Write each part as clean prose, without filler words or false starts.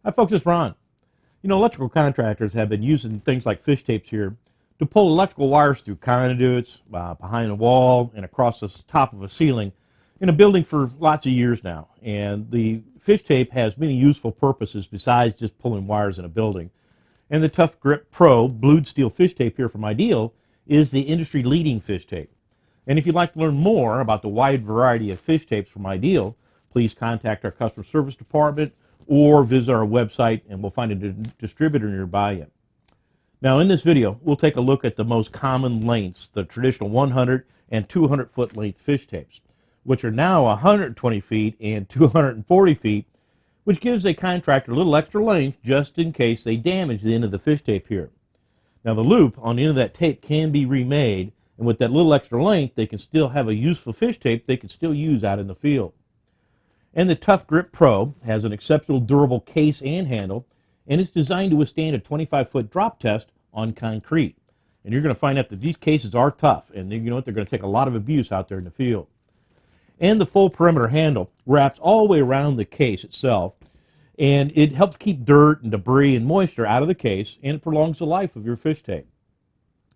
Hi folks, it's Ron. You know, electrical contractors have been using things like fish tapes here to pull electrical wires through conduits, behind a wall, and across the top of a ceiling in a building for lots of years now. And the fish tape has many useful purposes besides just pulling wires in a building. And the Tuff-Grip Pro blued steel fish tape here from Ideal is the industry leading fish tape. And if you'd like to learn more about the wide variety of fish tapes from Ideal, please contact our customer service department or visit our website and we'll find a distributor nearby you. Now in this video, we'll take a look at the most common lengths, the traditional 100 and 200 foot length fish tapes, which are now 120 feet and 240 feet, which gives a contractor a little extra length just in case they damage the end of the fish tape here. Now the loop on the end of that tape can be remade, and with that little extra length, they can still have a useful fish tape they can still use out in the field. And the Tuff-Grip Pro has an exceptional durable case and handle, and it's designed to withstand a 25-foot drop test on concrete. And you're going to find out that these cases are tough, and you know what, they're going to take a lot of abuse out there in the field. And the full perimeter handle wraps all the way around the case itself, and it helps keep dirt and debris and moisture out of the case, and it prolongs the life of your fish tape.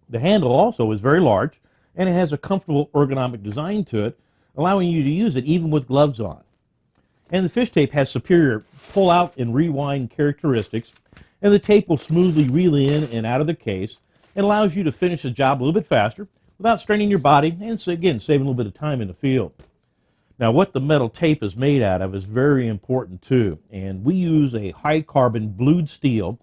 The handle also is very large, and it has a comfortable ergonomic design to it, allowing you to use it even with gloves on. And the fish tape has superior pull-out and rewind characteristics, and the tape will smoothly reel in and out of the case and allows you to finish the job a little bit faster without straining your body and, again, saving a little bit of time in the field. Now, what the metal tape is made out of is very important, too, and we use a high-carbon blued steel,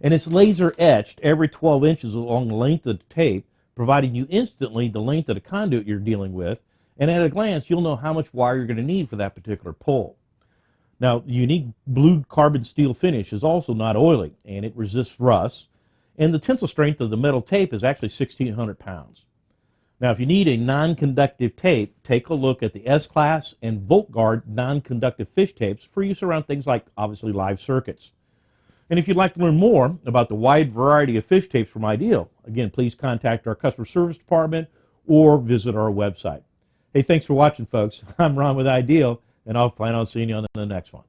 and it's laser etched every 12 inches along the length of the tape, providing you instantly the length of the conduit you're dealing with, and at a glance, you'll know how much wire you're going to need for that particular pull. Now, the unique blued carbon steel finish is also not oily, and it resists rust, and the tensile strength of the metal tape is actually 1,600 pounds. Now, if you need a non-conductive tape, take a look at the S-Class and Volt-Guard non-conductive fish tapes for use around things like, obviously, live circuits. And if you'd like to learn more about the wide variety of fish tapes from Ideal, again, please contact our customer service department or visit our website. Hey, thanks for watching, folks. I'm Ron with Ideal, and I'll plan on seeing you on the next one.